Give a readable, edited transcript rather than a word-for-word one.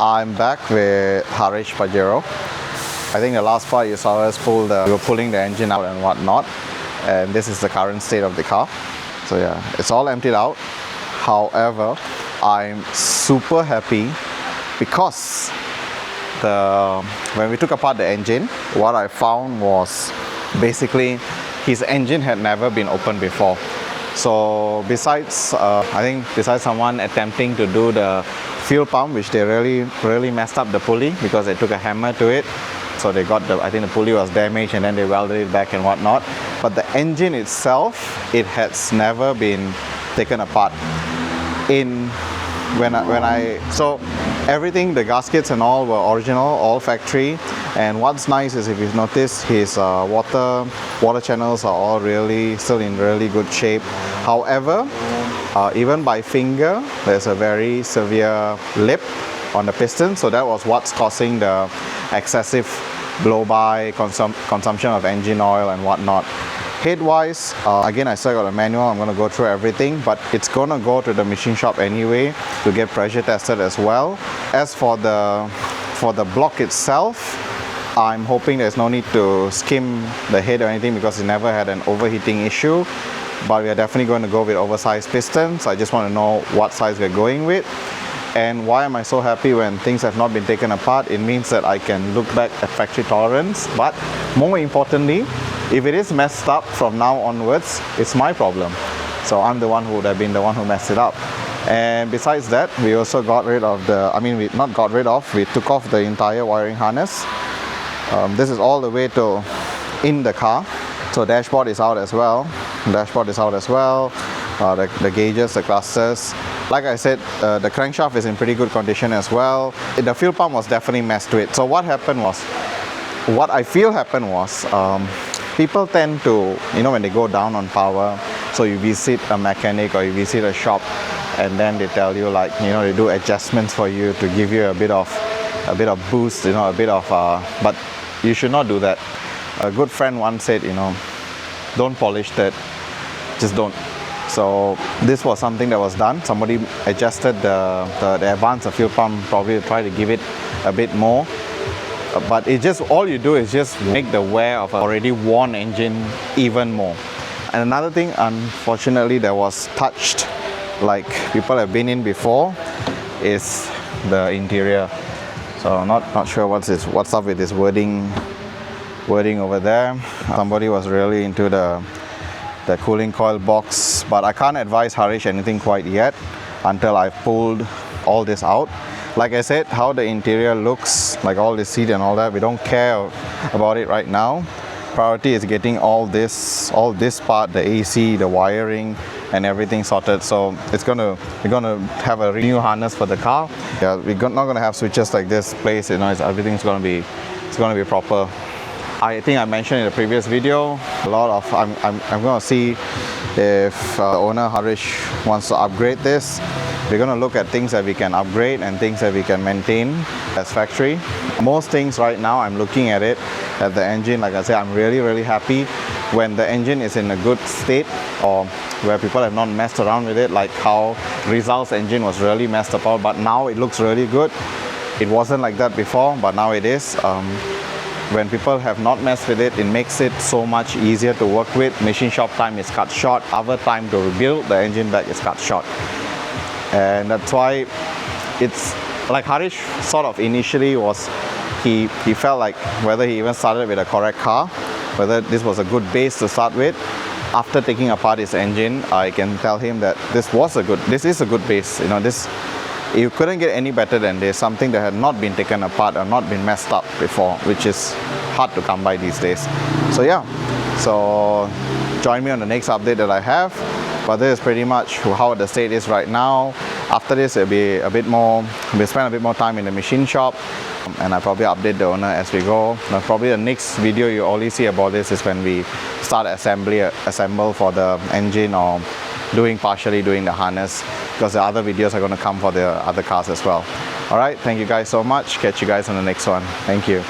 I'm back with Harish Pajero. I think the last part you saw us we were pulling the engine out and whatnot, and this is the current state of the car. So yeah, it's all emptied out. However, I'm super happy because when we took apart the engine, what I found was basically his engine had never been opened before. So besides someone attempting to do the fuel pump, which they really messed up the pulley because they took a hammer to it. So they got I think the pulley was damaged and then they welded it back and whatnot. But the engine itself, it has never been taken apart. So everything, the gaskets and all were original, all factory. And what's nice is, if you've noticed, his water channels are all still in really good shape. However, even by finger, there's a very severe lip on the piston, so that was what's causing the excessive blow-by consumption of engine oil and whatnot. Head-wise, again, I still got a manual. I'm going to go through everything, but it's going to go to the machine shop anyway to get pressure tested as well. As for the block itself, I'm hoping there's no need to skim the head or anything because it never had an overheating issue. But we are definitely going to go with oversized pistons. I just want to know what size we're going with. And why am I so happy when things have not been taken apart? It means that I can look back at factory tolerance. But more importantly, if it is messed up from now onwards, it's my problem. So I'm the one who would have been the one who messed it up. And besides that, we also got rid of we took off the entire wiring harness. This is all the way to in the car. So dashboard is out as well. The gauges, the clusters. Like I said, the crankshaft is in pretty good condition as well. The fuel pump was definitely messed with. So what I feel happened was, people tend to, when they go down on power, so you visit a mechanic or you visit a shop, and then they tell you, like, they do adjustments for you to give you a bit of boost, but you should not do that. A good friend once said, don't polish that, just don't. So this was something that was done. Somebody adjusted the advance of fuel pump, probably to try to give it a bit more. But all you do is just make the wear of an already worn engine even more. And another thing, unfortunately, that was touched, like people have been in before, is the interior. So not sure what's up with this wording over there. Somebody was really into the cooling coil box, but I can't advise Harish anything quite yet until I've pulled all this out. Like I said, how the interior looks, like all the seat and all that, we don't care about it right now. Priority is getting all this part, the AC, the wiring and everything sorted. So we're gonna have a new harness for the car. Yeah, we're not gonna have switches like this place, everything's gonna be proper. I think I mentioned in the previous video, I'm going to see if the owner Harish wants to upgrade this. We're going to look at things that we can upgrade and things that we can maintain as factory. Most things right now, I'm looking at the engine. Like I said, I'm really happy when the engine is in a good state, or where people have not messed around with it, like how Rizal's engine was really messed about, but now it looks really good. It wasn't like that before, but now it is. When people have not messed with it, it makes it so much easier to work with. Machine shop time is cut short. Our time to rebuild the engine back is cut short. And that's why it's like Harish sort of initially was, he felt like whether he even started with a correct car, whether this was a good base to start with. After taking apart his engine, I can tell him that this is a good base. You couldn't get any better than this, something that had not been taken apart or not been messed up before, which is hard to come by these days. So yeah, so join me on the next update that I have. But this is pretty much how the state is right now. After this, we'll spend a bit more time in the machine shop, and I'll probably update the owner as we go. Now, probably the next video you only see about this is when we start assemble for the engine, or partially doing the harness, because the other videos are going to come for the other cars as well. Alright, thank you guys so much. Catch you guys on the next one. Thank you.